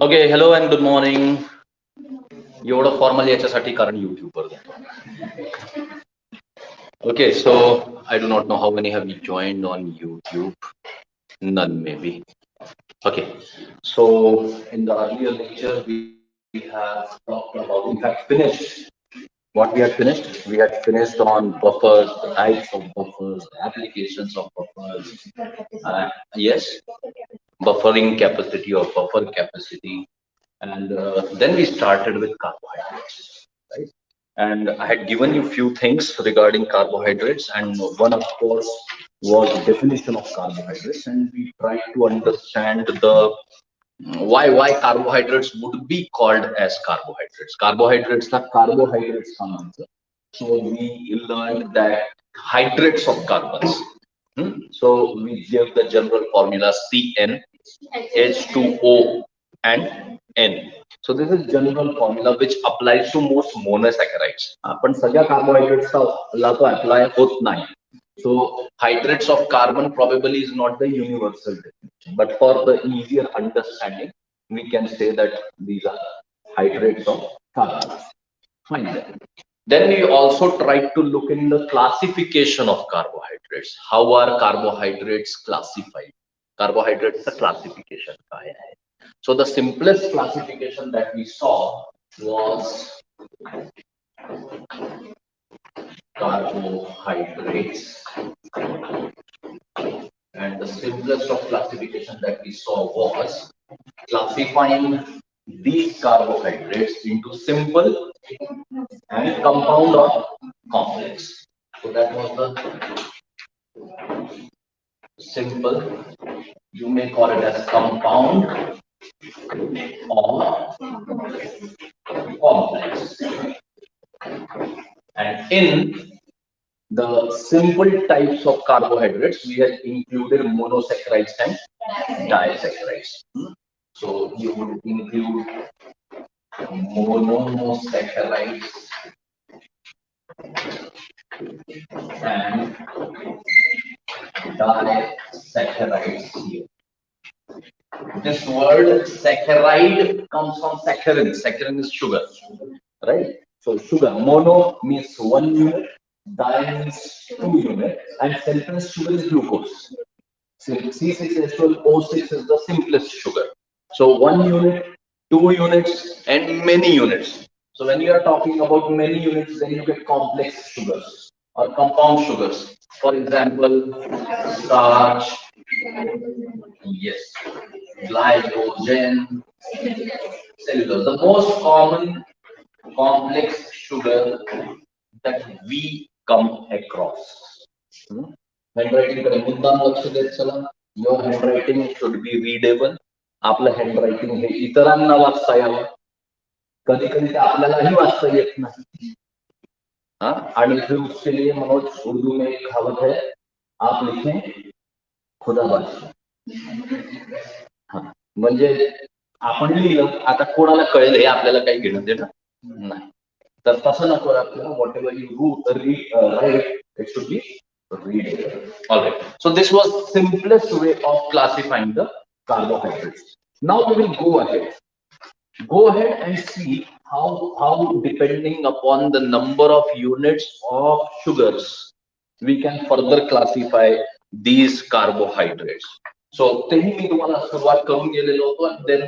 Okay, hello and good morning. एवढं formal याच्यासाठी कारण YouTubeवर जातो. Okay, so I do not know how many have joined on YouTube. None maybe. Okay, so in the earlier lecture we have talked about, we had finished what we had finished. We had finished on buffers, the types of buffers, the applications of buffers. Yes, buffering capacity or buffer capacity. And then we started with carbohydrates, right? And I had given you few things regarding carbohydrates, and one, of course, was definition of carbohydrates, and we tried to understand the why carbohydrates would be called as carbohydrates. Carbohydrates are carbohydrates का answer. So we learned that hydrates of carbons. So we gave the general formula CN, H2O, and N. So this is general formula which applies to most monosaccharides. पण सगळ्या carbohydrates ला तो apply होत नाही. So hydrates of carbon probably is not the universal definition, but for the easier understanding, we can say that these are hydrates of carbon. Fine then. Then we also tried to look in the classification of carbohydrates. How are carbohydrates classified? Carbohydrates classification. So the simplest classification that we saw was carbohydrates, and the simplest of classification that we saw was classifying these carbohydrates into simple and compound or complex. So that was the simple, you may call it as compound or complex. And in the simple types of carbohydrates, we have included monosaccharides and disaccharides. So you would include monosaccharides and disaccharides here. This word saccharide comes from saccharin. Saccharin is sugar, right? So sugar, mono means 1 unit, di means 2 units, and simplest sugar is glucose. So C6H12O6 is the simplest sugar. So 1 unit, 2 units, and many units. So when you are talking about many units, then you get complex sugars or compound sugars. For example, starch, yes, glycogen, cellulose. The most common complex sugar that we come across. Handwriting कडे मुद्दाम लक्ष देत चला. Your handwriting should be readable. आपलं handwriting हे इतरांना वाचता यावं. कधी कधी ते आपल्यालाही वाचता येत नाही. आणि फिर उसके लिए मनोज उर्दू में एक कहावत है, आप लिखें खुदा बादशाह. म्हणजे आपण लिहिलं, आता कोणाला कळेल हे आपल्याला काही घेणं देणं नाही. तर तसं नको आपल्याला. Whatever you write, it should be readable. All right. So this was simplest way of classifying the carbohydrates. Now we will go ahead and see how depending upon the number of units of sugars we can further classify these carbohydrates. So तेही मी तुम्हाला सुरुवात करून गेलेलो होतो, and then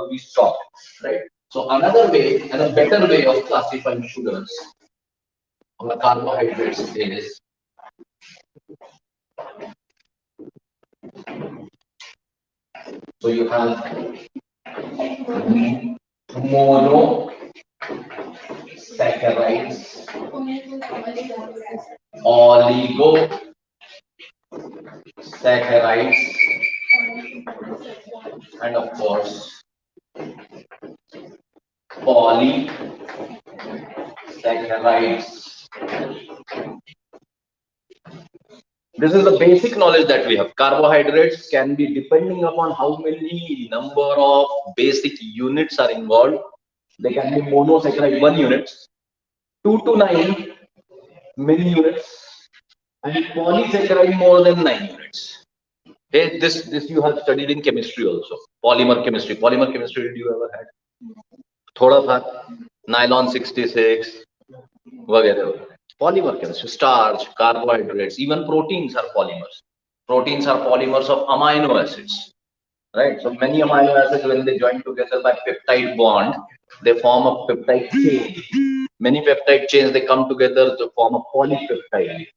we stopped, right? So another way and a better way of classifying sugars or carbohydrates is so you have monosaccharides, oligosaccharides, and of course polysaccharides. This is the basic knowledge that we have. Carbohydrates can be, depending upon how many number of basic units are involved, they can be monosaccharide 1 unit, 2 to 9 many units, and polysaccharide more than 9 units. Hey, this you have studied in chemistry also. Polymer chemistry. Polymer chemistry, did you ever had? थोड़ा फार nylon 66 वगैरह वगैरह. Polymer chemistry, starch, carbohydrates, even proteins are polymers. Proteins are polymers of amino acids, right? So many amino acids, when they join together by peptide bond, they form a peptide chain. Many peptide chains, they come together to form a polypeptide,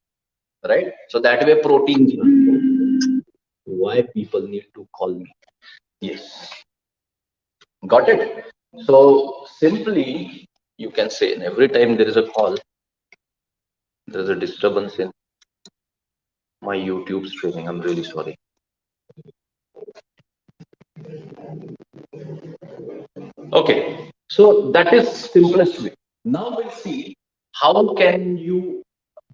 right? So that way proteins. Why people need to call me? Yes, got it. So simply you can say, and every time there is a call, there is a disturbance in my YouTube streaming. I'm really sorry. Okay, so that is simplest way. Now we'll see how can you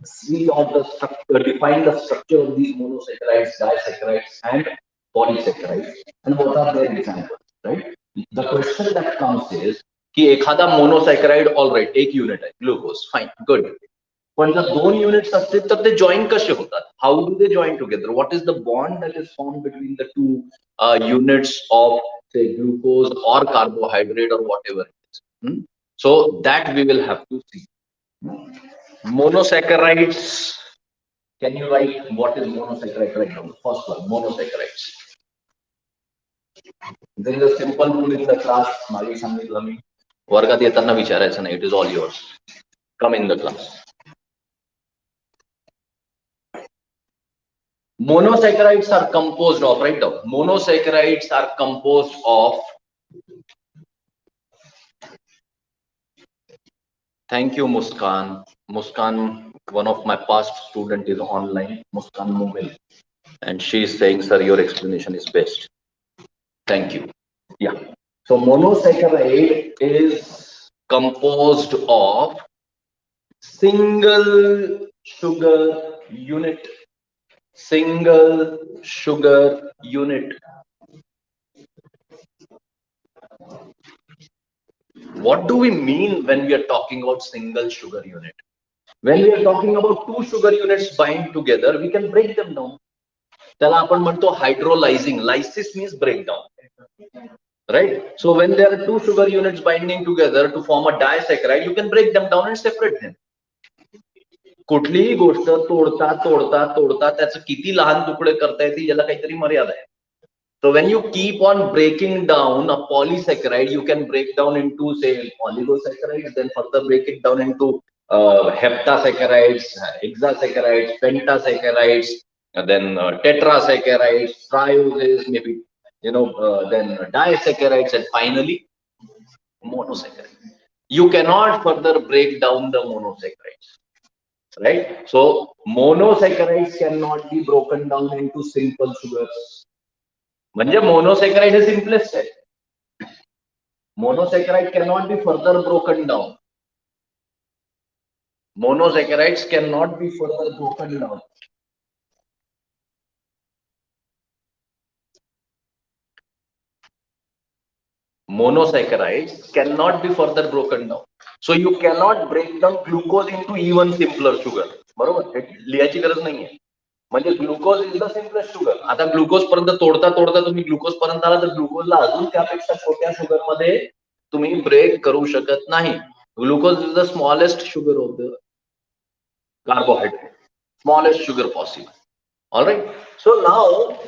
see on the structure, define the structure of these monosaccharides, disaccharides, and polysaccharides, and what are their examples, right? The question that comes is कि एखादा monosaccharide, all right, एक unit है glucose, fine, good. पण जर दोन units असतील तर ते जॉईन कसे होतात? How do they join together? What is the bond that is form between the two units of say glucose or carbohydrate or whatever it is. So that we will have to see. Monosaccharides. Can you write what is monosaccharide right now? First one, monosaccharides. There is a simple rule in the class. मागे सांगितलं मी. वर्गात येताना विचारायचं नाही. It is all yours. Come in the class. Monosaccharides are composed of, write down, monosaccharides are composed of, thank you Muskan. Muskan, one of my past student is online, Muskan Mumil, and she is saying, sir, your explanation is best. Thank you. Yeah. So monosaccharide is composed of single sugar unit. Single sugar unit. What do we mean when we are talking about single sugar unit? When we are talking about two sugar units bind together, we can break them down. त्याला आपण म्हणतो hydrolyzing. Lysis means breakdown. Right? So when there are two sugar units binding together to form a disaccharide, you can break them down and separate them. कुठलीही गोष्ट तोडता तोडता तोडता त्याचं किती लहान तुकडे करता येतील याला काहीतरी मर्यादा आहे. So when you keep on breaking down a polysaccharide, you can break down into, say, oligosaccharides, then further break it down into heptasaccharides, hexasaccharides, pentasaccharides, and then tetrasaccharides, trioses, maybe, then disaccharides, and finally monosaccharides. You cannot further break down the monosaccharides, right? So monosaccharides cannot be broken down into simple sugars. म्हणजे monosaccharide is simplest आहे. Monosaccharide cannot be further broken down. Monosaccharides cannot be further broken down. Monosaccharides cannot be further broken down. So you cannot break down glucose into even simpler sugar. बरोबर? लिहायची गरज नाहीये. म्हणजे glucose is the simplest sugar. आता glucose पर्यंत तोडता तोडता तुम्ही glucose पर्यंत आला तर ग्लुकोजला अजून त्यापेक्षा छोट्या शुगर मध्ये तुम्ही ब्रेक करू शकत नाही. Glucose is the smallest sugar of the carbohydrate, smallest sugar possible. All right. So now,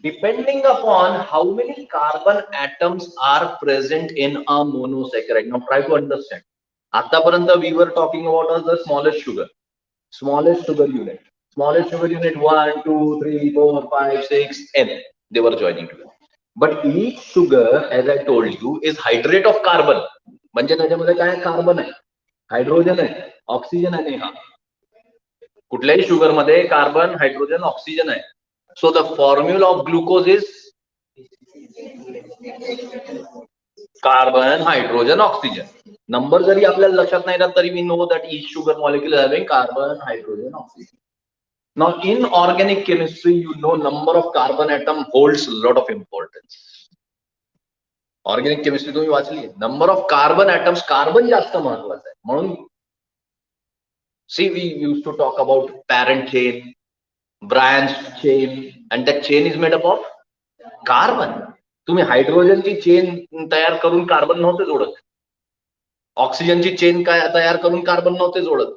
depending upon how many carbon atoms are present in a monosaccharide, now try to understand. आतापर्यंत we were talking about the smallest sugar unit. Smallest sugar unit 1, 2, 3, 4, 5, 6, n. They were joining together. But each sugar, as I told you, is hydrate of carbon. म्हणजे त्याच्यामध्ये काय carbon आहे, hydrogen आहे, oxygen आहे. हा कुठल्याही sugar मध्ये carbon, hydrogen, oxygen आहे. So the formula of glucose is carbon, hydrogen, oxygen. Number जरी आपल्याला लक्षात नाही राहत तरी we know that each sugar molecule having carbon, hydrogen, oxygen. Now in organic chemistry, you know, number of carbon atom holds a lot of importance. Organic chemistry तुम्ही वाचली, number of carbon atoms, carbon जास्त महत्वाचं आहे. म्हणून see, we used to talk about parent chain, branch chain, and that chain is made up of carbon. तुम्ही हायड्रोजनची chain तयार करून carbon नव्हते जोडत, ऑक्सिजनची चेन काय तयार करून कार्बन नव्हते जोडत.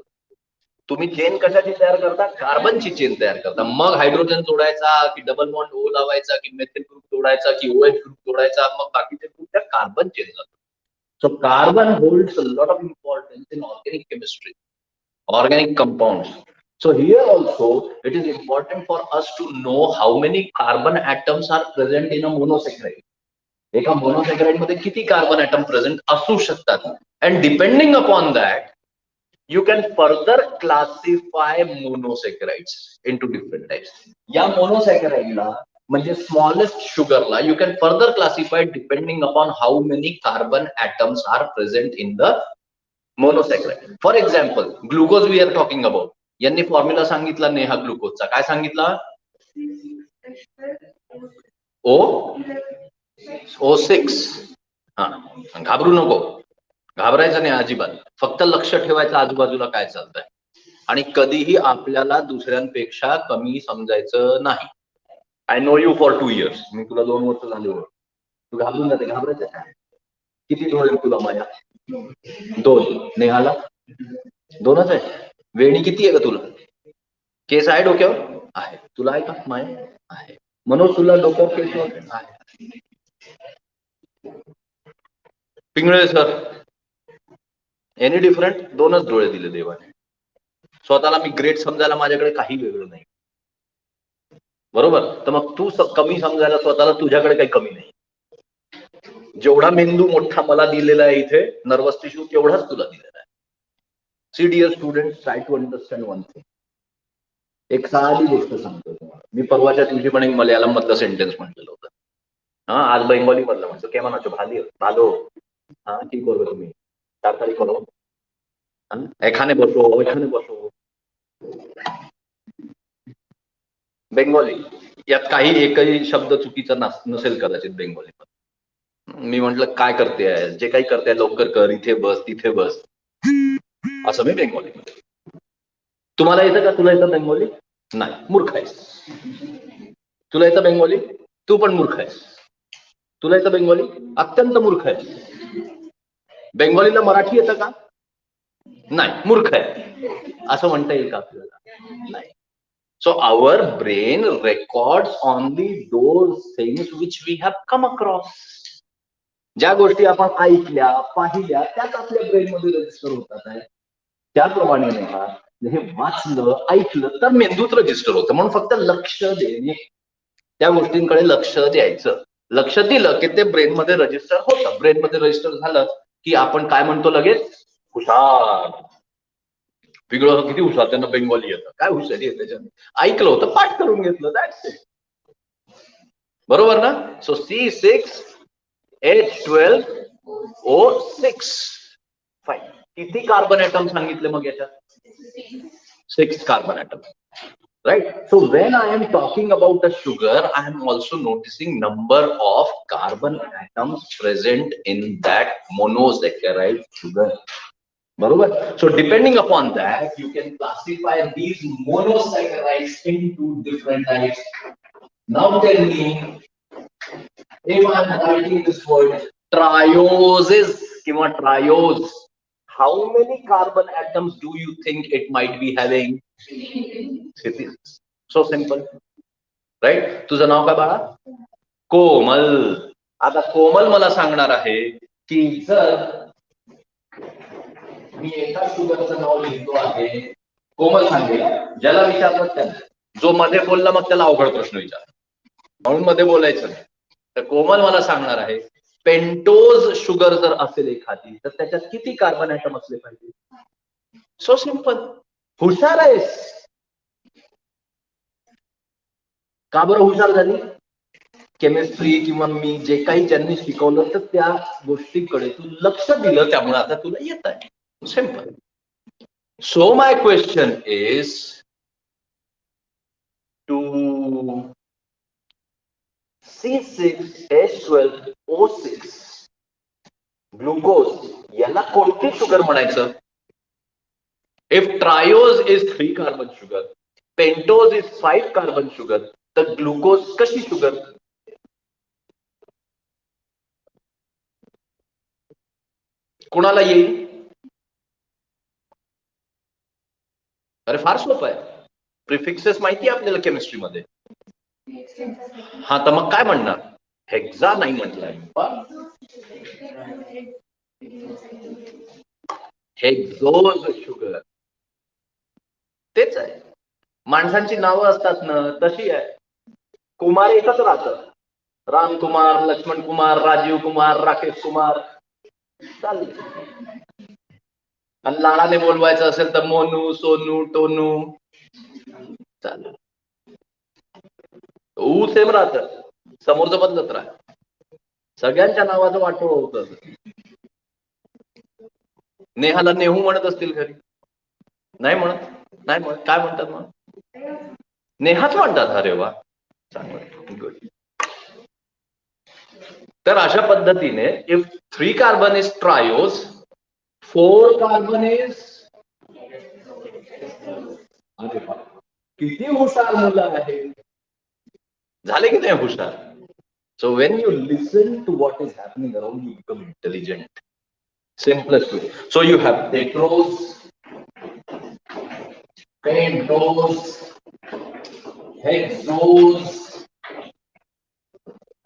तुम्ही चेन कशाची तयार करता? कार्बनची चेन तयार करता. मग हायड्रोजन जोडायचा की डबल बॉन्ड ओ लावायचा की मेथिल ग्रुप जोडायचा की OH ग्रुप जोडायचा, मग बाकीचे ग्रुप त्या कार्बन चेन जातात. So carbon holds a lot of importance in organic chemistry, organic compounds. So here also it is important for us to know how many carbon atoms are present in a monosaccharide. एका मोनोसॅकराइड मध्ये किती carbon atom present असू शकतात, and depending upon that you can further classify monosaccharides into different types. या monosaccharide ला म्हणजे smallest sugar ला you can further classify depending upon how many carbon atoms are present in the monosaccharide. For example, glucose we are talking about. यांनी formula सांगितला नेहा ग्लुकोजचा. काय सांगितला? O6. हा, घाबरू नको, घाबरायचं नाही अजिबात. फक्त लक्ष ठेवायचं आजूबाजूला काय चालतंय, आणि कधीही आपल्याला दुसऱ्यांपेक्षा कमी समजायचं नाही. I know you for 2 years. मी तुला 2 वर्ष झाले हो. तू घाबरून जाते, घाबरायचं काय? किती डोळे तुला माया? 2. नेहाला 2च आहे. वेणी किती आहे का तुला? केस आहे डोक्यावर? आहे. तुला आहे का माया? आहे. म्हणून तुला डोक्यावर केस आहे. Pingale sir, any different? 2च डोळे दिले देवाने. स्वतःला मी ग्रेट समजायला माझ्याकडे काही वेगळं नाही, बरोबर? तर मग तू कमी समजायला स्वतःला तुझ्याकडे काही कमी नाही. जेवढा मेंदू मोठा मला दिलेला आहे इथे नर्वस टिश्यू, तेवढाच तुला दिलेला आहे. See dear student, try to understand one thing. एक साधी गोष्ट सांगतो तुम्हाला. मी परवाच्या दिवशी पण एक मल्याळम मधलं सेंटेन्स म्हटलेलं होतं. हा, आज बेंगॉली मधलं म्हणतो. केव्हा नाचो भाली भालो, हा কি করবে তুমি, তাড়াতাড়ি করো, এখানে বসো ওইখানে বসो. बेंगॉली यात काही एकही शब्द चुकीचा नसेल कदाचित बेंगॉलीमध्ये. मी म्हंटल काय करते, जे काही करते लवकर कर, इथे बस तिथे बस, असं मी बेंगॉलीमध्ये. तुम्हाला येतं का? तुला येतं बेंगॉली? नाही, मूर्ख आहेस. तुला येतं बेंगॉली? तू पण मूर्ख आहेस. तुला येतं बेंगॉली? अत्यंत मूर्ख आहे. बेंगॉलीला मराठी येतं का? नाही, मूर्ख आहे. असं म्हणता येईल का आपल्याला? नाही. So our brain records only those things which we have come across. ज्या गोष्टी आपण ऐकल्या पाहिल्या त्याच आपल्या ब्रेन मध्ये रजिस्टर होतात आहे. त्याप्रमाणे हे वाचलं ऐकलं तर मेंदूत रजिस्टर होतं. म्हणून फक्त लक्ष देणे, त्या गोष्टींकडे लक्ष द्यायचं. लक्ष दिलं की ते ब्रेन मध्ये रजिस्टर होतं. ब्रेन मध्ये रजिस्टर झालं की आपण काय म्हणतो लगेच? हुशार. पिगळ किती हुशार, त्यांना बेंगॉली येतं. काय हुशारी आहे त्याच्यात? ऐकलं होतं, पाठ करून घेतलं, दॅट्स इट. बरोबर ना? So C6H12O6. फाईन. किती कार्बन ॲटम सांगितले मग याच्यात? 6 carbon atom. Right? So when I am talking about a sugar, I am also noticing number of carbon atoms present in that monosaccharide sugar. बरोबर? So depending upon that, you can classify these monosaccharides into different types. Now tell me, if I am writing this word trioses किंवा triose, how many carbon atoms do you think it might be having? It is so simple, right? तुझं नाव काय बाळा? कोमल. आता कोमल मला सांगणार आहे की जर मी एका शुगरचं नाव लिहितो आहे, कोमल सांगेल, ज्याला विचारलं त्याला. जो मध्ये बोलला मग त्याला अवघड प्रश्न विचार, म्हणून मध्ये बोलायचं नाही. तर कोमल मला सांगणार आहे पेंटोज शुगर जर असेल एखादी तर त्याच्यात किती कार्बन ॲटम असले पाहिजे? So simple. हुशार आहेस. का बरं हुशार झाली? केमिस्ट्री किंवा मी जे काही ज्यांनी शिकवलं तर त्या गोष्टीकडे तू लक्ष दिलं, त्यामुळे आता तुला येत आहे. Simple. So my question is to C6H12O6 glucose याला कोणती शुगर म्हणायचं? If triose is 3 carbon sugar, pentose is 5 carbon sugar, तर ग्लुकोज कशी शुगर? कोणाला येईल? अरे फार सोपं आहे. प्रिफिक्सेस माहिती आहे आपल्याला केमिस्ट्रीमध्ये. हा, तर मग काय म्हणणार? हेक्सा नाही म्हटलंय, हेक्सोज शुगर. तेच आहे. माणसांची नावं असतात ना तशी आहे. कुमार एकच राहतं. रामकुमार, लक्ष्मण कुमार, राजीव कुमार, राकेश कुमार चालेल. आणि लाडाने बोलवायचं असेल तर मोनू, सोनू, टोनू चालेल. सेम राहतं, समोरचं बदलत राहत. सगळ्यांच्या नावाचं वाटोळ होतं. नेहाला नेहू म्हणत असतील घरी? नाही म्हणत. नाही म्हणत. काय म्हणतात मग? नेहाच म्हणतात. अरे वा, चांगलं, गुड. तर अशा पद्धतीने if 3 carbon is triose, 4 carbon is. अरे वा, किती हुशार मुलं आहे. झाले की नाही हुशार? So when you listen to what is happening around you, become intelligent. Simplest way. So you have Petros, Pentose, Hexose,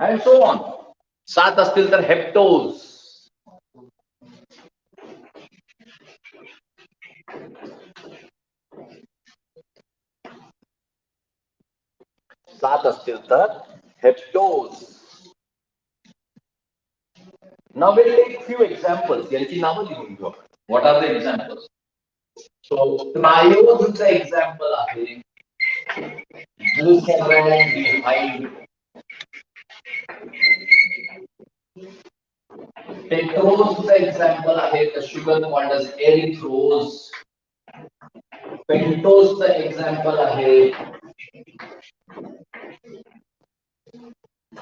and so on. 7 असतील तर हेप्टोज. सात असतील तर heptose. Now we'll take few examples. यांची नावं लिहून घेऊ. What are the examples? So triose example आहे ग्लुकोराइड. पेट्रोज एक्झाम्पल आहे the sugar called as erythrose. Pentose example आहे,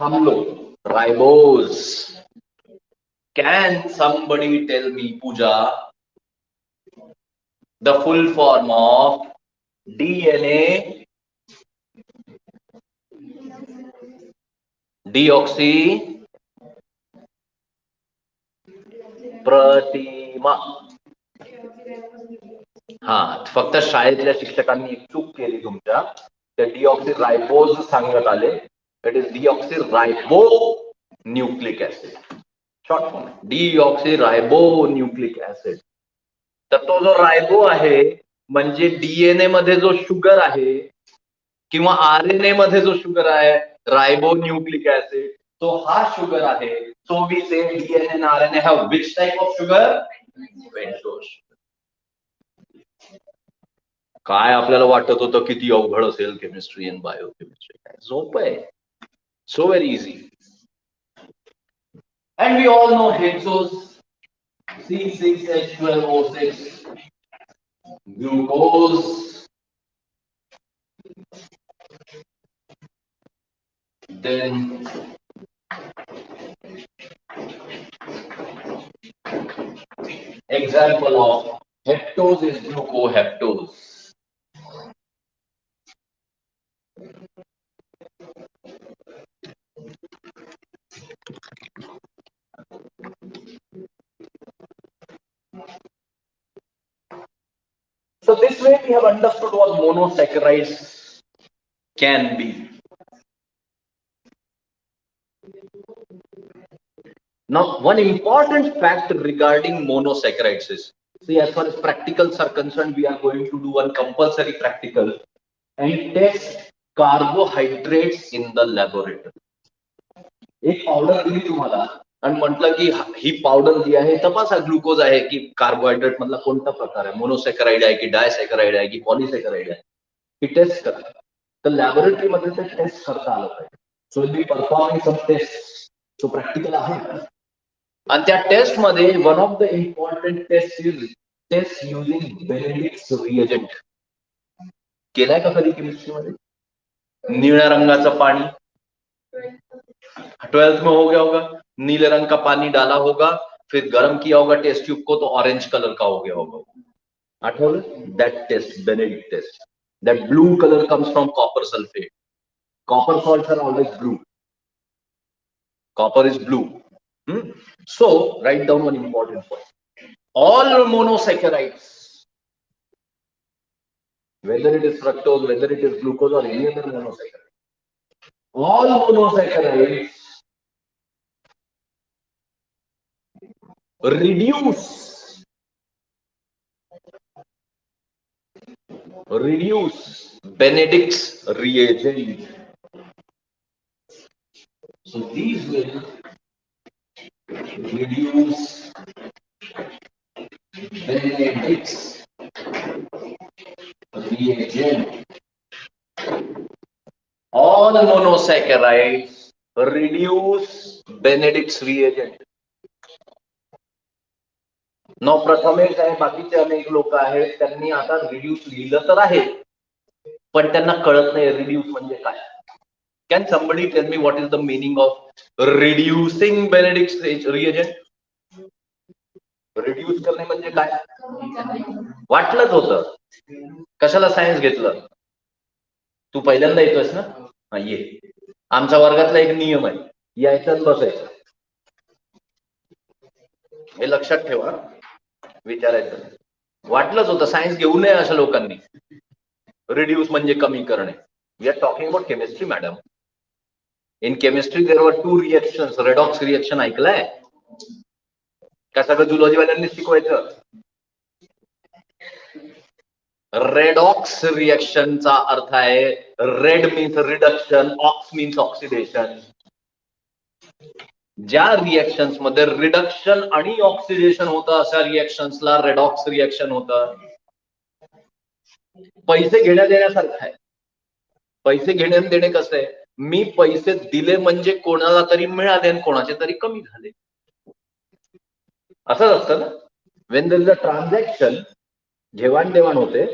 थांबलो, ribose. Can somebody tell me, Pooja, the full form of DNA? Deoxy प्रतिमा. हा, फक्त शाळेतल्या शिक्षकांनी एक चूक केली तुमच्या. ते डिऑक्सी रायबोज सांगत आले. It is deoxy ribo nucleic acid. Short form deoxy ribo nucleic acid. तर तो जो रायबो आहे म्हणजे डीएनए मध्ये जो शुगर आहे किंवा आरएनए मध्ये जो शुगर आहे, रायबो न्यूक्लिक ऍसिड, तो हा शुगर आहे. सो वी से DNA and RNA have which type of sugar? Pentose. काय आपल्याला वाटत होतं किती अवघड असेल केमिस्ट्री आणि बायोकेमिस्ट्री? काय सोपं आहे. So very easy. And we all know hexose, C6H12O6, glucose, then example of heptose is glucoheptose. So this way we have understood what monosaccharides can be. Now, one important fact regarding monosaccharides is, see, as far as practicals are concerned, we are going to do one compulsory practical and test carbohydrates in the laboratory. एक powder दिली तुम्हाला आणि म्हटलं की ही powder जी आहे तपासा glucose आहे की कार्बोहायड्रेट मधला कोणता प्रकार आहे, मोनोसॅकराइड आहे की डायसॅकराइड आहे की पॉलिसॅकराइड आहे, ही टेस्ट करा. तर लॅबोरेटरी मध्ये ते टेस्ट करता आलं पाहिजे. So be performing some test. So practical आहे. आणि त्या टेस्ट मध्ये one of the important test is test using Benedict's reagent. केलाय का कधी केमिस्ट्रीमध्ये? निळ्या रंगाचं पाणी 12th में हो गया होगा. नीले रंग का पानी डाला होगा, फिर गर्म किया होगा टेस्ट ट्यूब को, तो ऑरेंज कलर का हो गया होगा. आठवलं? That test, Benedict test. That blue color comes from copper sulfate. Copper salts are always blue. Copper is blue. So write down one important point. All monosaccharides, whether it is fructose, whether it is glucose or any other monosaccharide, all monosaccharides reduce Benedict's reagent. So these will reduce Benedict's reagent. All monosaccharides reduce Benedict's reagent. Prathamesh आहे, बाकीचे अनेक लोक आहेत, त्यांनी आता reduce लिहिलं तर आहे, पण त्यांना कळत नाही रिड्यूस म्हणजे काय. Can somebody tell me what is the meaning of reducing Benedict's reagent? Reduce करणे म्हणजे काय? वाटलंच होतं. कशाला सायन्स घेतलं? तू पहिल्यांदा येतोयस ना? हा, ये. आमच्या वर्गातला एक नियम आहे, यायचं बसायचं. हे लक्षात ठेवा. विचारायचं वाटलंच होतं, सायन्स घेऊ नये अशा लोकांनी. रिड्यूस म्हणजे कमी करणे. We are talking about chemistry madam. In chemistry there वर 2 रिएक्शन्स. रेडॉक्स रिएक्शन ऐकलंय का? सगळं झुलॉजीवाल्यांनी शिकवायचं. रेडॉक्स रिएक्शनचा अर्थ आहे red means reduction, ox means oxidation. ज्या रिएक्शन्स मध्ये रिडक्शन आणि ऑक्सिडेशन होतं अशा रिएक्शन्सला रेडॉक्स रिएक्शन होतं. पैसे घेण्या देण्यासारखं आहे. पैसे घेण्या देणे कसं आहे? मी पैसे दिले म्हणजे कोणाला तरी मिळाले आणि कोणाचे तरी कमी झाले, असंच असतं ना. When there is a transaction, घेवाणदेवाण होते,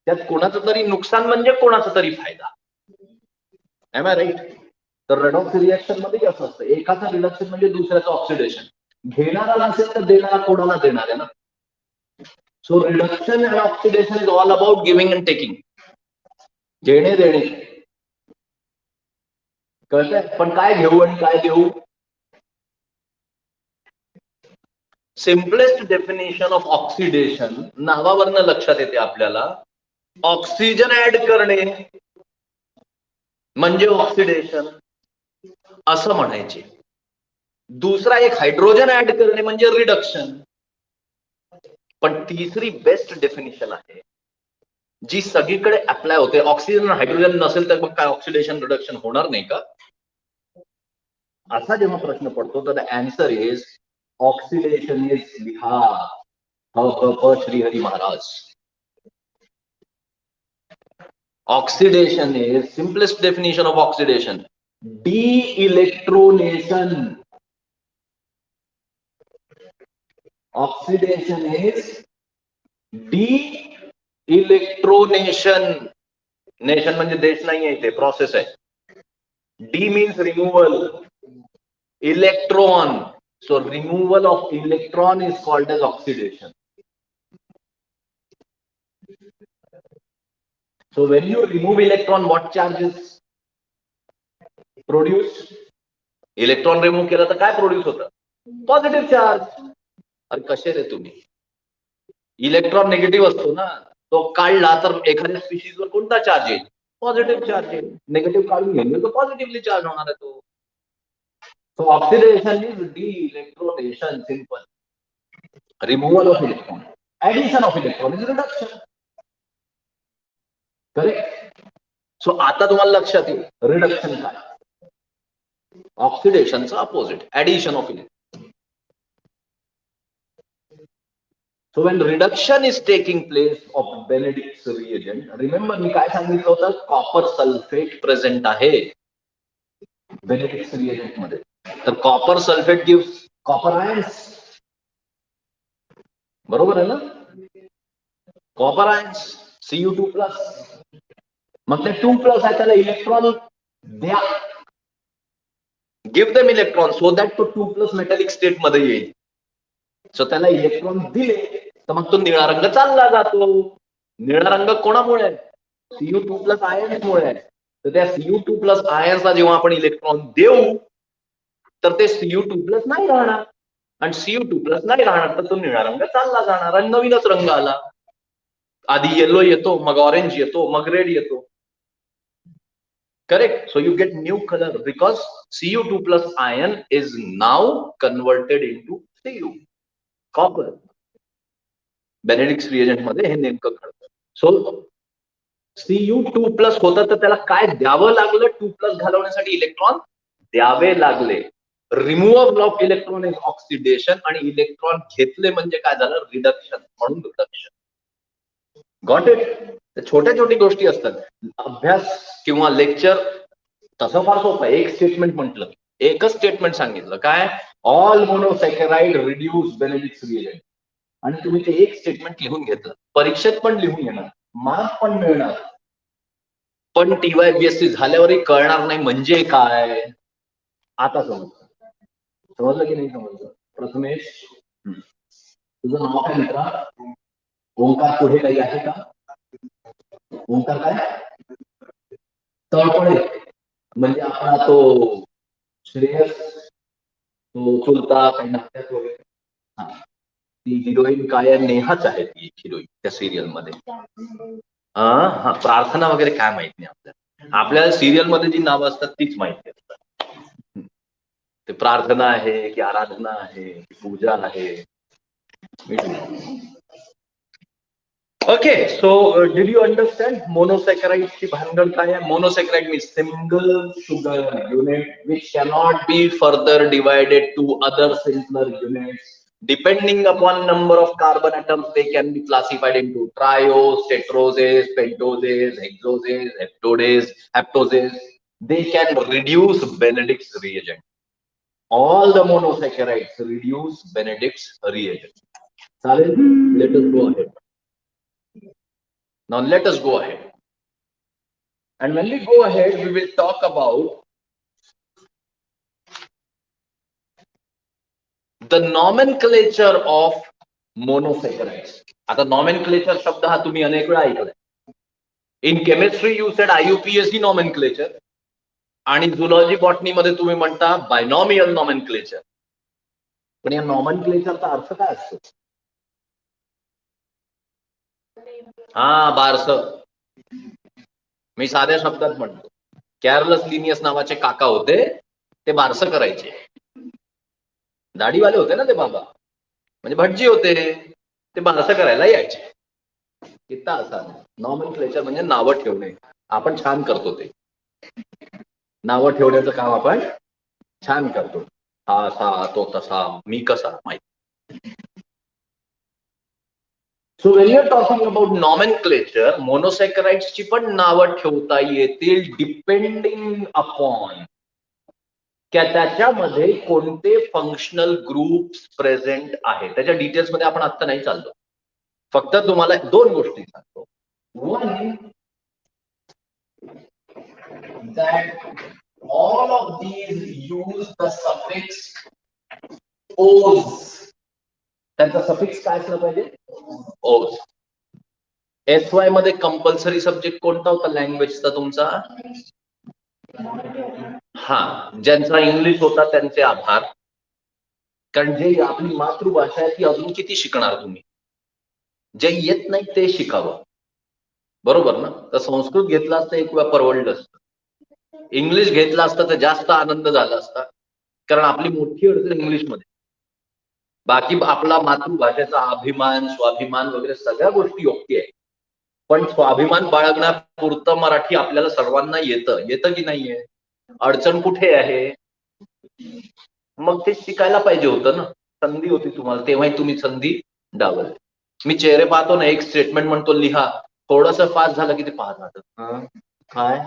त्यात कोणाचं तरी नुकसान म्हणजे कोणाचा तरी फायदा. Am I right? तर रेडॉक्स रिएक्शन मध्ये कसं असतं? एकाचं रिडक्शन म्हणजे दुसऱ्याचं ऑक्सिडेशन. घेणारा नसेल तर देणारा कोणाला देणार आहे ना. So reduction and oxidation is all about giving and taking. घेणे देणे. कळतंय? पण काय घेऊ आणि काय देऊ? सिम्पलेस्ट डेफिनेशन ऑफ ऑक्सिडेशन नावावरनं लक्षात येते आपल्याला. ऑक्सिजन ऍड करणे म्हणजे ऑक्सिडेशन असं म्हणायचे. दुसरा एक हायड्रोजन ऍड करणे म्हणजे रिडक्शन. पण तिसरी बेस्ट डेफिनेशन आहे जी सगळीकडे अप्लाय होते. ऑक्सिजन हायड्रोजन नसेल तर मग काय ऑक्सिडेशन रिडक्शन होणार नाही का? असा जेव्हा प्रश्न पडतो तर आन्सर इज ऑक्सिडेशन इज लिहा श्रीहरी महाराज. Oxidation is simplest definition of oxidation, de-electronation. Oxidation is de-electronation. Nation म्हणजे देश नाही आहे, ते प्रोसेस आहे. De means removal, electron. So removal of electron is called as oxidation. So when you remove electron, what charge is produced? Electron remove केलं तर काय produce होतं? Positive charge. अरे कसे रे तुम्ही? इलेक्ट्रॉन निगेटिव्ह असतो ना, तो काढला तर एखाद्या स्पीशीजवर कोणता चार्ज येईल? पॉझिटिव्ह चार्ज येईल. निगेटिव्ह काढून घेऊन तर पॉझिटिव्हली चार्ज होणार आहे तो. So oxidation is de-electronation. Simple. Removal of electron. Addition of electron is reduction. Correct? So आता तुम्हाला लक्षात येईल रिडक्शन काय, ऑक्सिडेशनचा opposite addition of electron. So when reduction is taking place of Benedict's reagent, remember मी काय सांगितलं होतं? कॉपर सल्फेट प्रेझेंट आहे बेनेडिक्ट्स रिएजंट मध्ये. तर copper sulphate gives copper ions. बरोबर आहे ना? Copper ions Cu2+. मग ते 2+ आहे, त्याला इलेक्ट्रॉन द्या. Give them electron so that तो 2+ मेटॅलिक स्टेट मध्ये येईल. सो त्याला इलेक्ट्रॉन दिले तर मग तो निळा रंग चालला जातो. निळा रंग कोणामुळे? Cu2+ आयन्समुळे आहे. तर त्या Cu2+ आयन्सला जेव्हा आपण इलेक्ट्रॉन देऊ तर ते Cu2+ नाही राहणार आणि Cu2+ नाही राहणार तर तो निळा रंग चालला जाणार आणि नवीनच रंग आला. आधी येलो येतो, मग ऑरेंज येतो, मग रेड येतो. Correct. So you get new color because Cu2+ ion is now converted into Cu, copper. Benedict reagent मध्ये हे नेमकं घडतं. सो Cu2+ होतं तर त्याला काय द्यावं लागलं 2+ घालवण्यासाठी? इलेक्ट्रॉन द्यावे लागले. Removal of electron is oxidation आणि इलेक्ट्रॉन घेतले म्हणजे काय झालं? रिडक्शन, म्हणून रिडक्शन. Got it? छोट्या छोट्या गोष्टी असतात. अभ्यास किंवा लेक्चर तसं फार सोपं आहे. एक स्टेटमेंट म्हटलं, एकच स्टेटमेंट सांगितलं, काय? ऑल मोनोसॅकराइड रिड्यूस बेनेडिक्ट रिएजंट, आणि तुम्ही ते एक स्टेटमेंट लिहून घेतलं, परीक्षेत पण लिहून घेणार, मार्क पण मिळणार, पण TYBSC झाल्यावरही कळणार नाही म्हणजे काय. आता समजलं की नाही समजलं? प्रथमेश, तुझं नाव काय मित्रा? ओंकार पुढे काही आहे का? ओंकार काय? तळपडे, म्हणजे आपला तो श्रेयस, तो चुलता काही नात्यात वगैरे. हा, ती हिरोईन काय आहे? नेहाच आहे ती हिरोईन त्या सिरियल मध्ये. हा, प्रार्थना वगैरे काय माहित नाही आपल्याला. आपल्याला सिरियल मध्ये जी नावं असतात तीच माहिती असतात. ते प्रार्थना आहे की आराधना आहे की पूजा आहे. Okay, so did you understand monosaccharide ची भानगड काय आहे? Monosaccharide means single sugar unit which cannot be further divided to other simpler units. Depending upon number of carbon atoms, they can be classified into triose, tetroses, pentoses, hexoses, heptoses. They can reduce Benedict's reagent. All the monosaccharides reduce Benedict's reagent. Let us go ahead. Now let us go ahead. And when we go ahead, we will talk about the nomenclature of monosaccharides. आता nomenclature शब्द हा तुम्ही अनेक वेळा ऐकलाय. In chemistry you said IUPAC nomenclature, आणि zoology botany मध्ये तुम्ही म्हणता बायनॉमियल नॉमेनक्लेचर. पण या नॉमेनक्लेचरचा अर्थ काय असतो? हा, बारस. मी साध्या शब्दात म्हणतो, कॅरलस लिनियस नावाचे काका होते, ते बारस करायचे. दाढीवाले होते ना ते बाबा, म्हणजे भटजी होते, ते बारस करायला यायचे. इतका असा नॉमेनक्लेचर म्हणजे नावं ठेवणे. आपण छान करतो ते. नावं ठेवण्याचं काम आपण छान करतो. हा असा, तो तसा, मी कसा, माहिती. So when you are talking about nomenclature, मोनोसॅकराइड्स ची पण नावं ठेवता येतील डिपेंडिंग अपॉन त्याच्यामध्ये कोणते फंक्शनल ग्रुप्स प्रेझेंट आहे. त्याच्या डिटेल्स मध्ये आपण आता नाही चाललो. फक्त तुम्हाला दोन गोष्टी सांगतो. One, that all of these use the suffix os. त्यांचा सफिक्स काय असला पाहिजे? ओस. SY मध्ये कंपल्सरी सब्जेक्ट कोणता होता लँग्वेजचा तुमचा? हा, ज्यांचा इंग्लिश होता त्यांचे आभार, कारण जे आपली मातृभाषा आहे ती अजून किती शिकणार तुम्ही? जे येत नाही ते शिकावं, बरोबर ना? तर संस्कृत घेतला असतं एक वेळा परवडलं असतं, इंग्लिश घेतला असतं तर जास्त आनंद झाला असता, कारण आपली मोठी अडचण इंग्लिशमध्ये. बाकी आपला मातृभाषेचा अभिमान, स्वाभिमान वगैरे सगळ्या गोष्टी योग्य आहे, पण स्वाभिमान बाळगण्यापुरतं मराठी आपल्याला सर्वांना येतं की नाहीये? अडचण कुठे आहे? मग ते शिकायला पाहिजे होतं ना. संधी होती तुम्हाला, तेव्हाही तुम्ही संधी डावलली. मी चेहरे पाहतो ना, एक स्टेटमेंट म्हणतो लिहा, थोडस पास झालं की ते पाहत राहतं. काय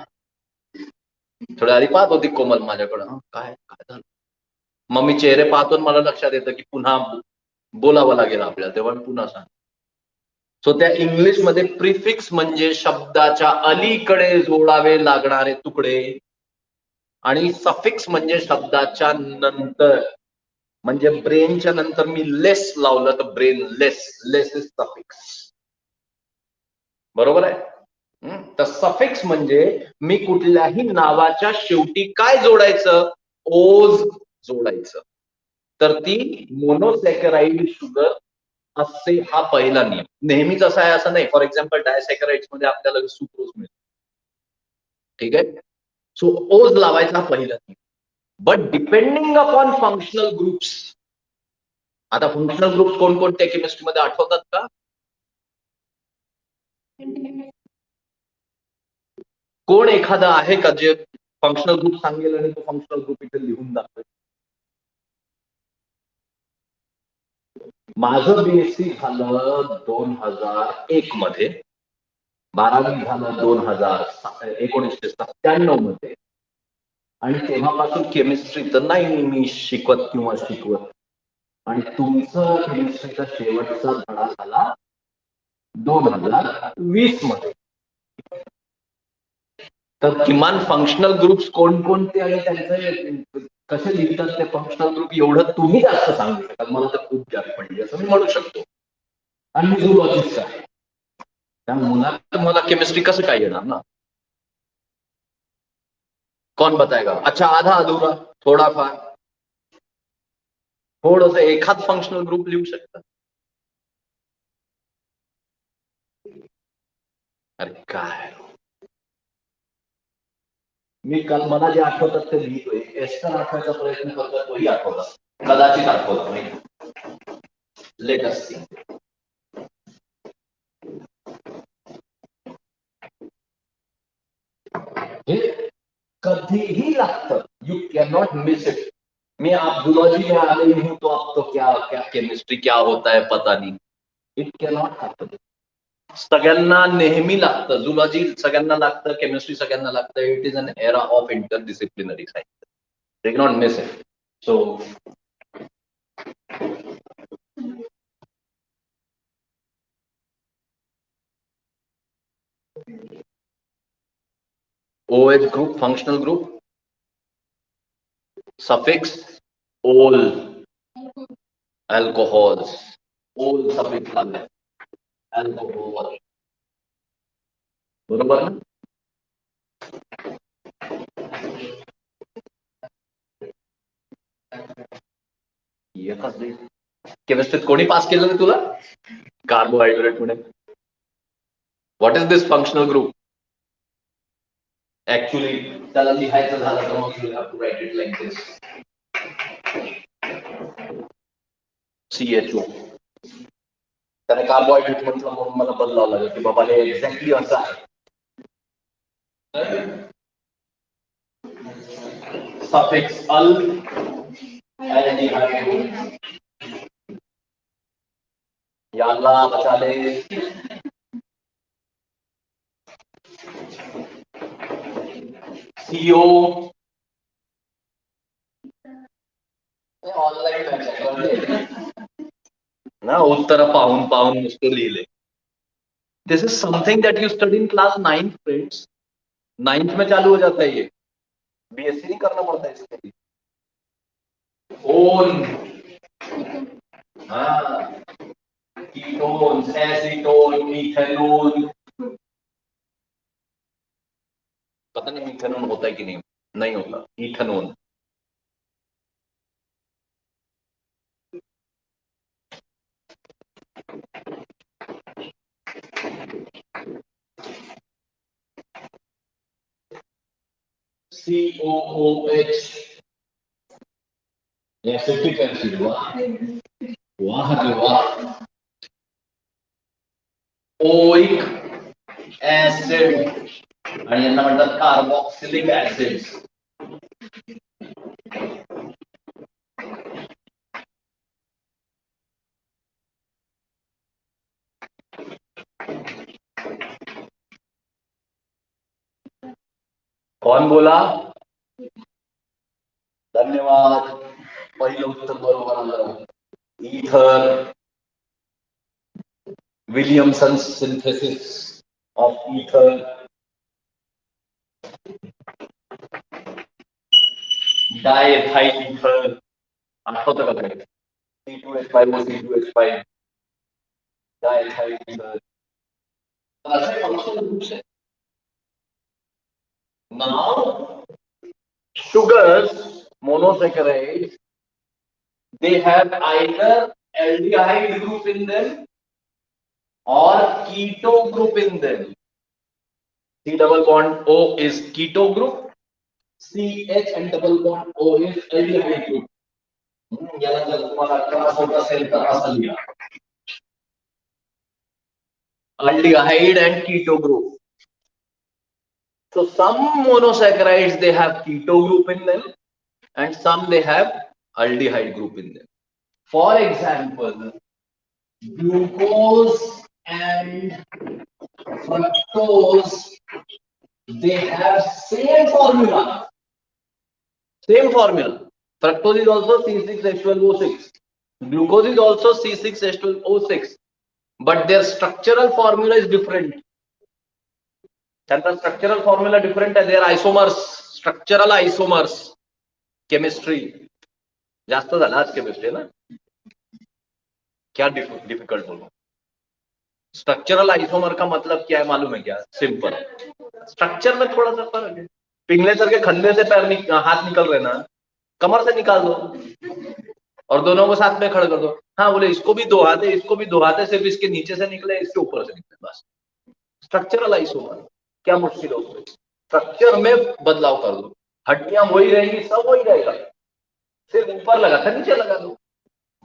थोड्या आधी पाहत होती कोमल माझ्याकडं, काय काय झालं? मग मी चेहरे पाहतो, मला लक्षात येतं की पुन्हा बोलावं लागेल आपल्याला, तेव्हा पुन्हा सांग. सो त्या इंग्लिश मध्ये प्रिफिक्स म्हणजे शब्दाच्या अलीकडे जोडावे लागणारे तुकडे, आणि सफिक्स म्हणजे शब्दाच्या नंतर. म्हणजे ब्रेनच्या नंतर मी लेस लावलं तर brain less, less is suffix. बरोबर आहे? तर सफिक्स म्हणजे मी कुठल्याही नावाच्या शेवटी काय जोडायचं, ओज जोडायचं. तर ती मोनोसॅकराइड शुगर असते, हा पहिला नियम. नेहमीच असा आहे असं नाही. फॉर एक्झाम्पल डायसॅकराइड्स मध्ये आपल्याला सुक्रोज मिळतं. ठीक आहे. सो ओज लावायचा हा पहिला नियम. But depending upon functional groups, आता फंक्शनल ग्रुप्स कोणकोणत्या केमिस्ट्रीमध्ये आठवतात का? कोण एखादा आहे का जे फंक्शनल ग्रुप सांगेल आणि तो फंक्शनल ग्रुप इथे लिहून दाखवेल? माझं बीएससी झालं 2001 मध्ये, 12वी झालं 1997 मध्ये, आणि तेव्हापासून केमिस्ट्री तर नाही मी शिकवत. आणि तुमचं केमिस्ट्रीचा शेवटचा धडा झाला 2020 मध्ये. तर किमान फंक्शनल ग्रुप्स कोणकोणते आणि त्यांचे कसे लिहितात ते फंक्शनल ग्रुप, एवढं तुम्ही जास्त सांगू शकाल. मला तर खूप जास्त पडली असं मी म्हणू शकतो. आणि मी झूलॉजिस्ट आहे, त्या मुलात मला केमिस्ट्री कसं काय येणार ना? कौन बताएगा? अच्छा, आधा अधूरा, थोडाफार, थोडस एखाद फंक्शनल ग्रुप लिहू शकता. अरे काय, मी काल मला जे आठवतात ते लिहितोय. एस्टर आठवायचा प्रयत्न करतोय, तोही आठवला, कदाचित आठवला नाही. लेट अस सी. हे कधीही लागतं, you can not miss it. मैं आप जूलॉजी में आ गई हूं तो आपको क्या क्या केमिस्ट्री क्या होता है पता नहीं. It can not happen. सगळ्यांना नेहमी लागतं झूलॉजी, सगळ्यांना लागतं केमिस्ट्री, सगळ्यांना लागतं. It is an era of interdisciplinary science. They can not miss it. So OH group, functional group, suffix ol, alcohols, ओल सफिक्स आले, अल्कोहॉल, बरोबर ना? केमिस्ट्रीत कोणी पास केलं नाही तुला? कार्बोहायड्रेट म्हणे. What is this functional group? Actually त्याला लिहायचं झालं तर मग you have to write it like this, CHO. त्याने कार्बोहायड्रेट म्हटलं म्हणून मला बदलावं लागेल की बाबा हे एक्झॅक्टली असं आहे. सफिक्स अल, याला बचा ले, CO. ऑनलाईन ना उत्तर पाहून पाहून नुसतं लिहिले. This is something that you study in class 9th friends. 9th में चालू हो जाता है ये. बीएससी नहीं करना पड़ता है इसके लिए. ओन, हाँ, कीटोन, एसीटोन, मिथेनॉल. पता नहीं मिथेनॉल होता है कि नहीं, नहीं होता. इथेनॉल. COOH, acetic acid. वाह वाह रे वाह. ओइक ऍसिड, आणि यांना म्हणतात कार्बोक्सिलिक ऍसिड. कौन बोला? धन्यवाद. पहिलं उत्तर बरोबर आलं. Ether, Williamson synthesis of ether. Diethyl ether. आठवतं का काही? C2H5O, C2H5, diethyl ether. असे फंक्शनल ग्रुप्स आहेत. Now, sugars, monosaccharides, they have either aldehyde group in them or keto group in them. C double bond O is keto group, CH and double bond O is aldehyde group. याला जर तुम्हाला त्रास होत असेल तर असं लिहा. Aldehyde and keto group. So some monosaccharides they have keto group in them and some they have aldehyde group in them. For example, glucose and fructose, they have same formula. Same formula. Fructose is also C6H12O6. Glucose is also C6H12O6. But their structural formula is different. त्यांचा structural formula different आहे. Their isomers, structural isomers. Chemistry. जास्त झाला आज chemistry ना. क्या difficult बोलो. Structural isomer का मतलब क्या है मालूम है क्या? सिंपल. स्ट्रक्चर में थोड़ा सा फर्क है. पिघले करके खंडे से पैर हाथ निकल रहे ना, कमर से निकाल दो और दोनों को साथ में खड़ा कर दो. हाँ बोले इसको भी दो हाथ है, इसको भी दो हाथ है, सिर्फ इसके नीचे से निकले, इसके ऊपर से निकले, बस. स्ट्रक्चरल आइसोमर क्या मुश्किल हो? स्ट्रक्चर में बदलाव कर दो, हड्डियां वही रहेंगी, सब वही रहेगा, सिर्फ ऊपर लगा था नीचे लगा दो,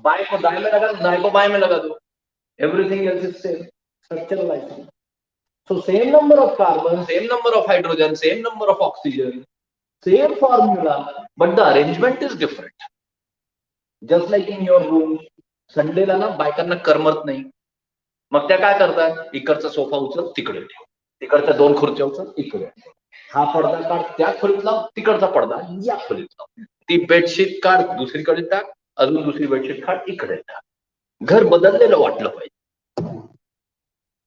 बाएं को दाएं में लगा दो, दाएं को बाएं में लगा दो, everything else is same. Structural isomer. So same number of carbon, same number of hydrogen, same number of oxygen, same formula, but the arrangement is different. Just like in your room, Sunday ला ना बायकांना करमत नाही, मग त्या काय करतात? इकडचा sofa उचल तिकडे ठेव, तिकडच्या दोन खुर्च्या उचल इकडे, हा पडदा काढ त्या खोलीत लाव, तिकडचा पडदा या खोलीत लाव, ती बेडशीट काढ दुसरीकडे टाक, अजून दुसरी बेडशीट काढ इकडे टाक. घर बदललेलं वाटलं पाहिजे,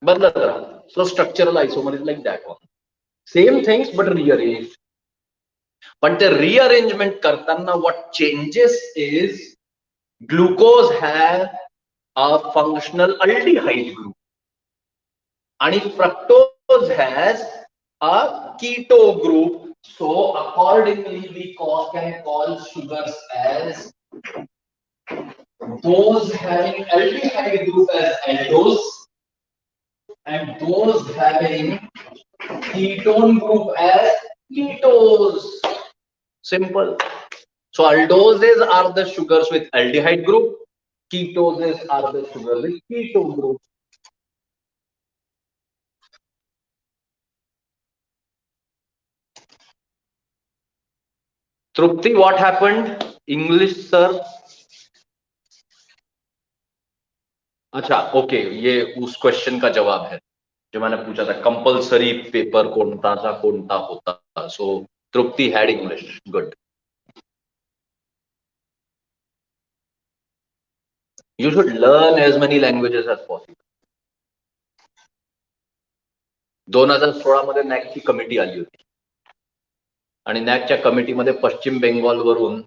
बदलत राहा. So structural isomer is like that one. Same things but rearranged. But the rearrangement kartana what changes is glucose has a functional aldehyde group and fructose has a keto group. So accordingly we can call sugars as those having aldehyde group as aldose and those having ketone group as ketos. Simple. So aldoses are the sugars with aldehyde group, ketoses are the sugars with keto group. Trupti, what happened? English sir. अच्छा okay, ये उस question का जवाब है जो मैंने पूछा था, कंपल्सरी पेपर कोणता होता. सो Trupti had English. Good. You should learn as many languages as possible. 2016 मध्ये नॅकची कमिटी आली होती आणि नॅकच्या कमिटीमध्ये पश्चिम बेंगॉल वरून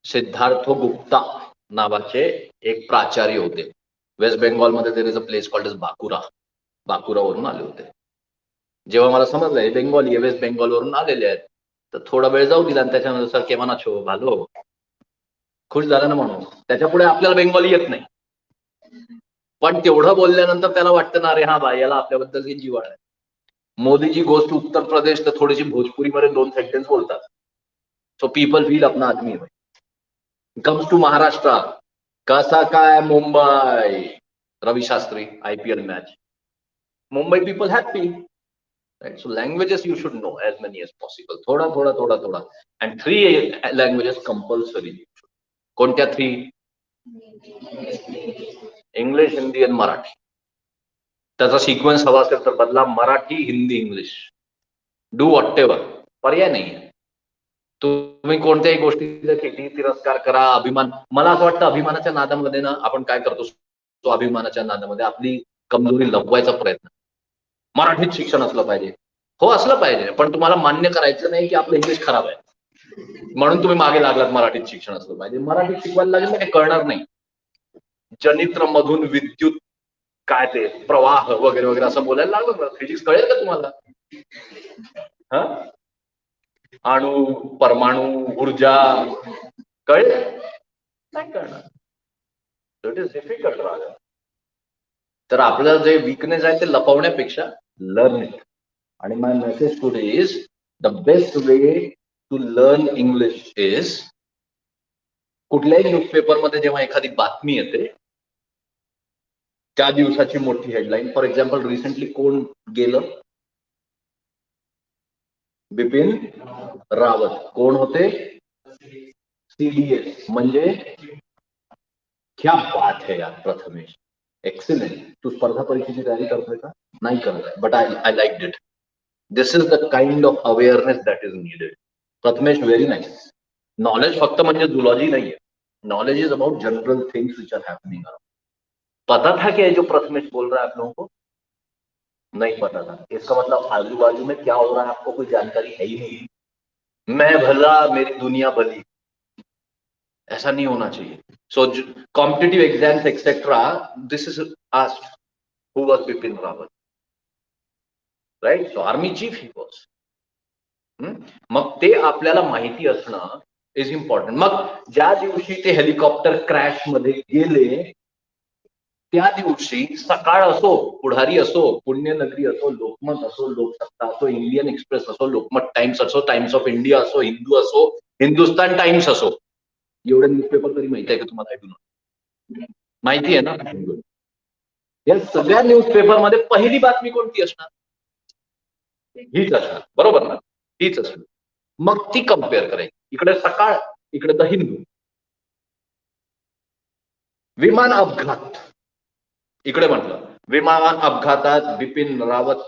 सिद्धार्थ गुप्ता नावाचे एक प्राचार्य होते. वेस्ट बेंगॉल मध्ये there is a place called as बाकुरावरून आले होते. जेव्हा मला समजलं हे बेंगॉली वेस्ट बेंगॉल वरून आलेले आहेत तर थोडा वेळ जाऊ दिला आणि त्याच्यानंतर सर केव्हा छो भालो खुश झाला ना म्हणून. त्याच्या पुढे आपल्याला बेंगॉली येत नाही, पण तेवढं बोलल्यानंतर त्याला वाटतं ना अरे हा भाई याला आपल्याबद्दल ही जिव्हाळा आहे. मोदीजी गोज टू उत्तर प्रदेश तर थोडीशी भोजपुरीमध्ये 2 सेंटेन्स बोलतात. सो पीपल फील अपना आदमी है. कम्स टू महाराष्ट्र, कसा काय Mumbai, Ravi Shastri IPL match, Mumbai people happy. Right? So languages you should know as many as possible. थोड़ा. And 3 languages compulsory. कोणत्या 3? इंग्लिश, हिंदी आणि मराठी. त्याचा सिक्वेन्स हवा असेल तर बदला, Marathi, Hindi, English. Do whatever, पर्याय नाही. तुम्ही कोणत्याही गोष्टीचा किती तिरस्कार करा, अभिमान, मला असं वाटतं अभिमानाच्या नादामध्ये ना आपण काय करतो, तो अभिमानाच्या नादामध्ये आपली कमजोरी लपवायचा प्रयत्न. मराठीत शिक्षण असलं पाहिजे, हो असलं पाहिजे, पण तुम्हाला मान्य करायचं नाही की आपलं इंग्लिश खराब आहे म्हणून तुम्ही मागे लागलात मराठीत शिक्षण असलं पाहिजे. मराठीत शिकवायला लागेल ना काही कळणार नाही. जनित्र मधून विद्युत काय ते प्रवाह वगैरे वगैरे असं बोलायला लागलं, फिजिक्स कळेल का तुम्हाला? हा अणू, परमाणू, ऊर्जा, कळले? नाही कळणार. इट इज डिफिकल्ट राहणार. तर आपलं जे वीकनेस आहे ते लपवण्यापेक्षा लर्न इट. आणि my message today is the best way to learn English is कुठल्याही न्यूजपेपरमध्ये जेव्हा एखादी बातमी येते त्या दिवसाची मोठी हेडलाईन, फॉर एक्झाम्पल रिसेंटली कोण गेलं? बिपिन रावत. कोण होते? CDS. म्हणजे क्या बात है यार प्रथमेश, एक्सिलेंट. तू स्पर्धा परीक्षेची तयारी करतोय का? नाही करत, but I like it. This is the kind of awareness that is needed. Prathamesh, very nice. Knowledge फक्त म्हणजे जुलॉजी नहीं है. Knowledge is about general things which are happening around. पता था कि जो प्रथमेश बोल रहा है आप लोगों को? नहीं पता था. इसका मतलब आजू बाजू में क्या हो रहा है आपको कोई जानकारी है ही नहीं. मैं भला मेरी दुनिया भली, ऐसा नहीं होना चाहिए. So competitive exams etcetera, this is asked who was Bipin Rawat, right? So army chief he was. मग ते आपल्याला माहिती असणं इज इम्पॉर्टंट. मग ज्या दिवशी ते हेलिकॉप्टर क्रॅश मध्ये गेले त्या दिवशी सकाळ असो, पुढारी असो, पुण्यनगरी असो, लोकमत असो, लोकसत्ता असो, इंडियन एक्सप्रेस असो, लोकमत टाइम्स असो, टाइम्स ऑफ इंडिया असो, हिंदू असो, हिंदुस्तान टाइम्स असो, एवढे न्यूजपेपर तरी माहिती आहे का तुम्हाला? माहिती आहे ना? या सगळ्या न्यूजपेपरमध्ये पहिली बातमी कोणती असणार? हीच असणार, बरोबर ना? हीच असणार. मग ती कम्पेअर करायची. इकडे सकाळ, इकडे द हिंदू. विमान अपघात, इकडे म्हटलं विमान अपघातात बिपिन रावत,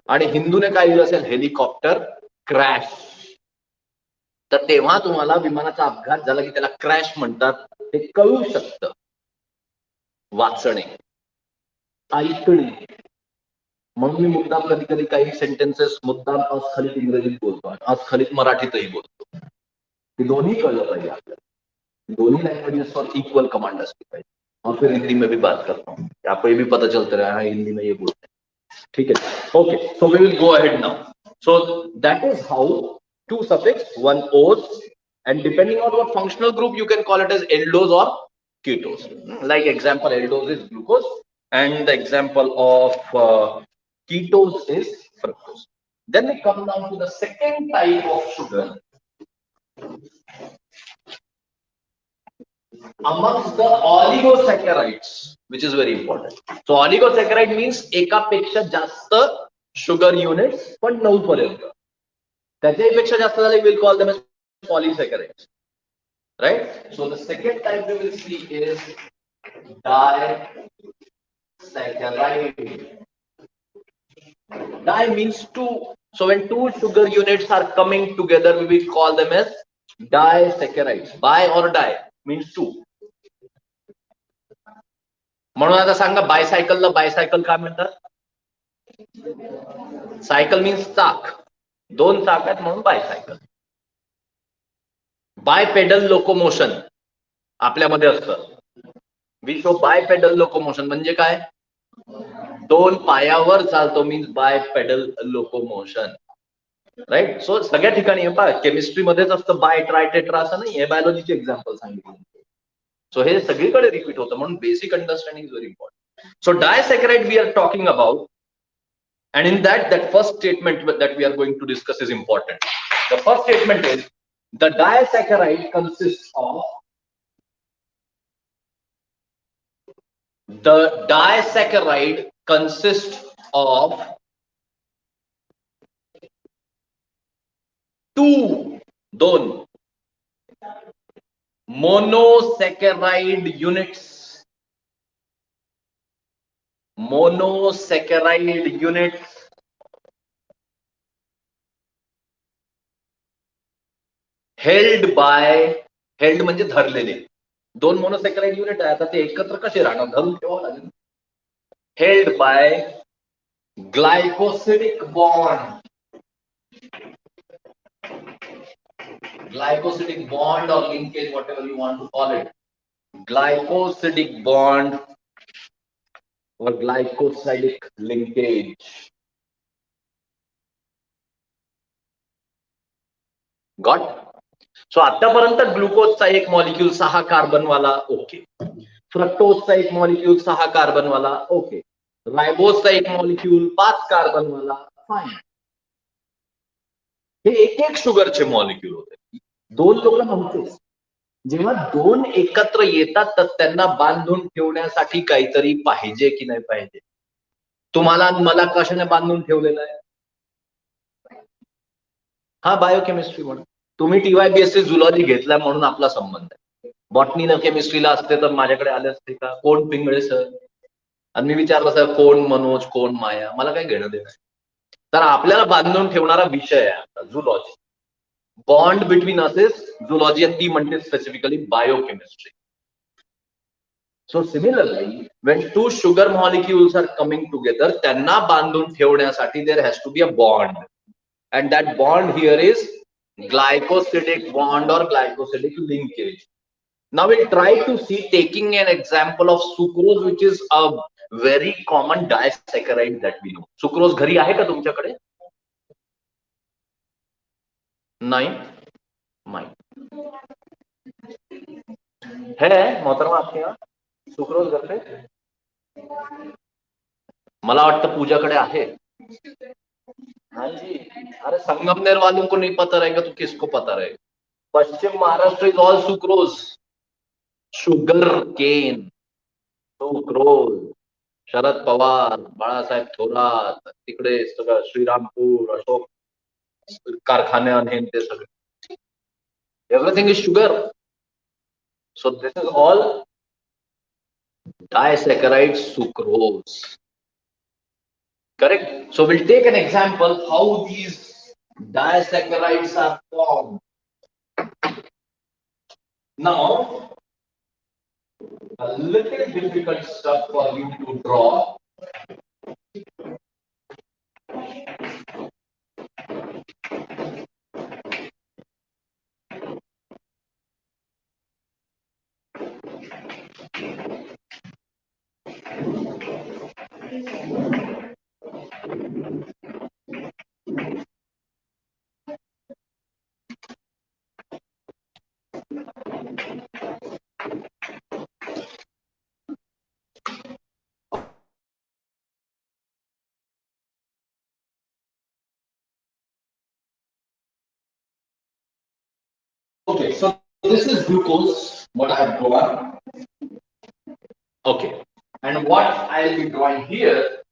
आणि हिंदूने काय दिलं असेल? Helicopter crash. तर तेव्हा तुम्हाला विमानाचा अपघात झाला की त्याला क्रॅश म्हणतात हे कळू शकतं. वाचणे, ऐकणे. म्हणून मी मुद्दाम कधी कधी काही सेंटेन्सेस मुद्दाम अस्खलित इंग्रजीत बोलतो, अस्खलित मराठीतही बोलतो. ते दोन्ही कळलं पाहिजे आपल्याला. दोनों लैंग्वेजेस पर इक्वल कमांड असती पाहिजे. और फिर हिंदी में भी बात करता हूँ, आपको ये भी पता चलता रहा है हिंदी में ये बोलते हैं. ठीक है, okay. So we will go ahead now. So that is how two suffix, one os, and depending on what functional group you can call it as aldose or ketose. Like example, aldose is glucose and the example of ketose is fructose. Then we come down to the second type of sugar amongst the oligosaccharides, which is very important. So oligosaccharide means एकापेक्षा जास्त sugar units, पण 9 पर्यंत. त्याच्यापेक्षा जास्त झाले, we'll call them as polysaccharides, right? So the second type we will see is disaccharide. Di means two. So when two sugar units are coming together, we will call them as disaccharides. Bi or di means two. म्हणून आता सांगा, बायसायकलला bicycle काय म्हणतात? Cycle means चाक, दोन चाक आहेत म्हणून bicycle. Bipedal locomotion आपल्यामध्ये असतं. We show bipedal locomotion म्हणजे काय? दोन पायावर चालतो मीन्स बायपेडल लोकोमोशन, राईट? सो सगळ्या ठिकाणी केमिस्ट्री मध्येच असतं बाय ट्राय टेट्रा, असं नाही. हे बायोलॉजीचे एक्झाम्पल सांगितले. सो हे सगळीकडे रिपीट होतं, म्हणून basic understanding is very important. So disaccharide we are talking about, and in that first statement that we are going to discuss is important. The first statement is the disaccharide consists of दोन monosaccharide units. Monosaccharide units held म्हणजे धरलेले. दोन मोनोसॅकराइड unit आहे, आता ते एकत्र कसे राहणार? धरून ठेवावं लागेल. Held by glycosidic bond. Glycosidic bond or linkage, whatever you want to call it. Glycosidic bond or glycosidic linkage. Got. So आतापर्यंत ग्लुकोजचा एक मॉलिक्यूल 6 कार्बनवाला, ओके. फ्रक्टोजचा एक मॉलिक्यूल 6 कार्बनवाला, ओके. रायबोजचा एक मॉलिक्यूल 5 कार्बनवाला, फाईन. हे एक एक शुगरचे मॉलिक्यूल होते. दोन लोक नव्हतेच. जेव्हा दोन एकत्र येतात तर त्यांना बांधून ठेवण्यासाठी काहीतरी पाहिजे की नाही पाहिजे. तुम्हाला मला कशाने बांधून ठेवलेलं आहे? हा, बायोकेमिस्ट्री म्हणून. तुम्ही TYBSC झुलॉजी घेतला म्हणून आपला संबंध आहे. बॉटनीला केमिस्ट्रीला असते तर माझ्याकडे आले असते का? कोण पिंगळे सर? आणि मी विचारलं सर कोण मनोज, कोण माया, मला काय घेणं देणं. तर आपल्याला बांधून ठेवणारा विषय आहे आता zoology. Bond between us is zoology, आणि ती म्हणते specifically biochemistry. So similarly, when two sugar molecules are coming together, त्यांना बांधून ठेवण्यासाठी there has to be a bond, and that bond here is glycosidic bond or glycosidic linkage. Now we'll try to see, taking an example of sucrose, which is a very common disaccharide that we know. Sucrose घरी आहे का तुमच्याकडे? नहीं, नहीं है मोहतरमा आपके यहाँ सुक्रोज घर पे? मला वाटतं पूजाकडे आहे. हाँ जी. अरे संगमनेर वालों को नहीं पता रहेगा तो किसको पता रहेगा? Paschim Maharashtra is all sucrose, sugar cane, sucrose. Sharad Pawar, Balasaheb Thorat, तिकडे सगळं श्रीरामपूर, अशोक कारखाने आणि ते सगळे. Everything is sugar. So this is all disaccharide sucrose. Correct. So we'll take an example how these disaccharides are formed. Now, a little difficult stuff for you to draw. Okay, so this is glucose, what I have drawn. Okay, and what I'll be drawing here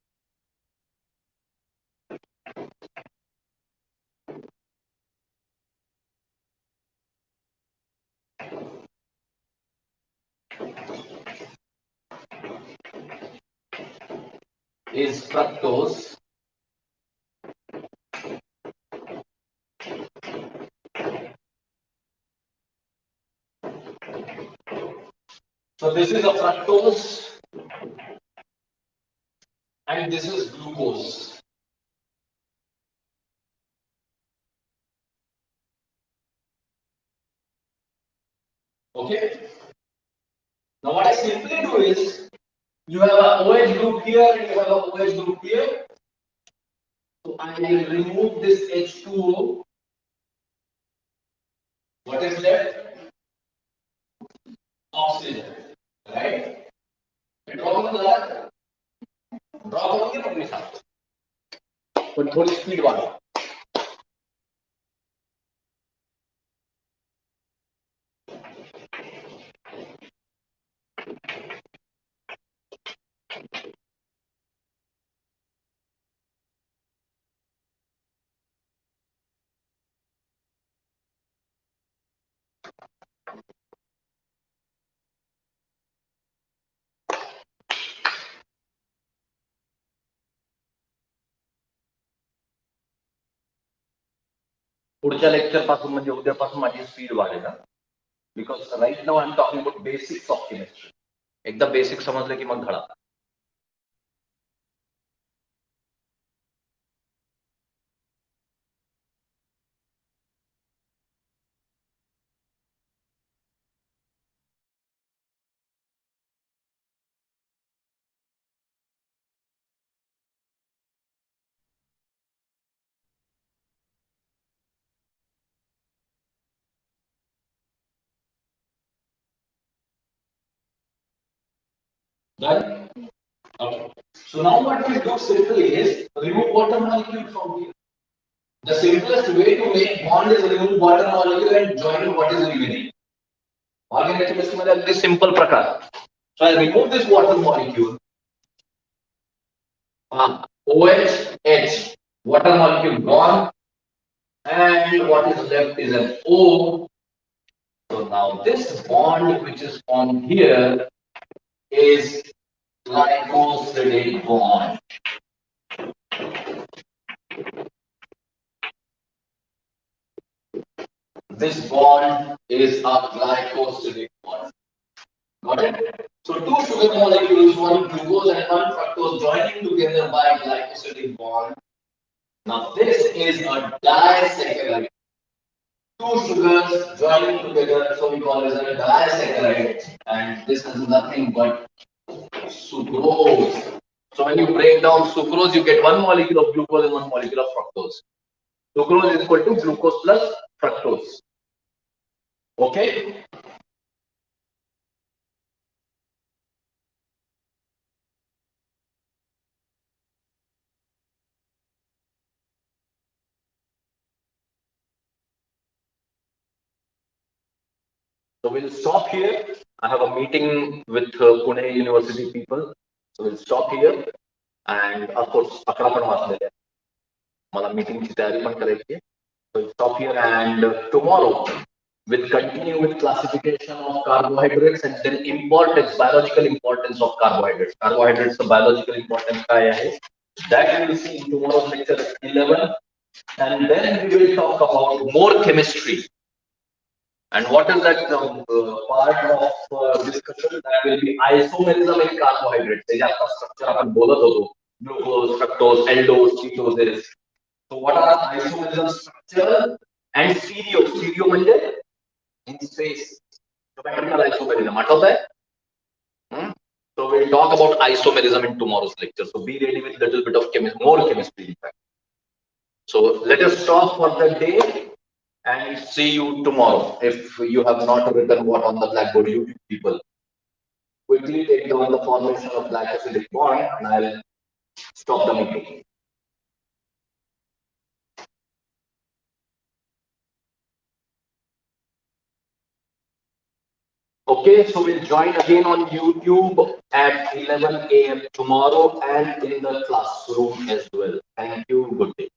is fructose. So this is a fructose and this is glucose. Okay. Now what I simply do is, you have a OH group here and you have a OH group here. So I will remove this H2O. What is left? Oxygen. Right? Draw करून झाला? Draw करून घे तुम्ही सांग. पण थोडी speed वाढवा. पुढच्या लेक्चर पासून म्हणजे उद्यापासून माझी स्पीड वाढेल. Because right now I am talking about basics of chemistry. एकदा बेसिक समजलं की मग धडा. Done? Okay. So now what we do simply is remove water molecule from here. The simplest way to make bond is remove water molecule and join what is remaining. Organic chemistry मध्ये अगदी simple प्रकार. So I remove this water molecule. OH, H, water molecule gone, and what is left is an O. So now this bond which is formed here is glycosidic bond. This bond is a glycosidic bond. Got it? So two sugar molecules, one glucose and one fructose joining together by glycosidic bond. Now this is a disaccharide. Two sugars joining together, so we call it a disaccharide. And this is nothing but sucrose. So when you break down sucrose, you get one molecule of glucose and one molecule of fructose. Sucrose is equal to glucose plus fructose. Okay? So we'll stop here. I have a meeting with Pune University people. So we'll stop here. And of course, अकरा पण वाजलेले. मला मीटिंगची तयारी पण करायची आहे. So we'll stop here and tomorrow we'll continue with classification of carbohydrates and then importance, biological importance of carbohydrates. Carbohydrates the biological importance काय आहे? That we will see in tomorrow's lecture 11. And then we will talk about more chemistry. And what is that part of discussion? That will be isomerism in carbohydrates. त्याच्या structure आपण बोलत होतो. Glucose, fructose, aldose, ketoses. So what are isomerism structure and stereo? Stereo म्हणजे in space. Symmetrical isomerism. आठवतंय? So we'll talk about isomerism in tomorrow's lecture. So be ready with a little bit of more chemistry in fact. So let us stop for the day and see you tomorrow. If you have not written what on the blackboard, you people quickly take down the formation of glycosidic bond and I'll stop the meeting. Okay, so we'll join again on YouTube at 11 a.m. tomorrow and in the classroom as well. Thank you. Good day.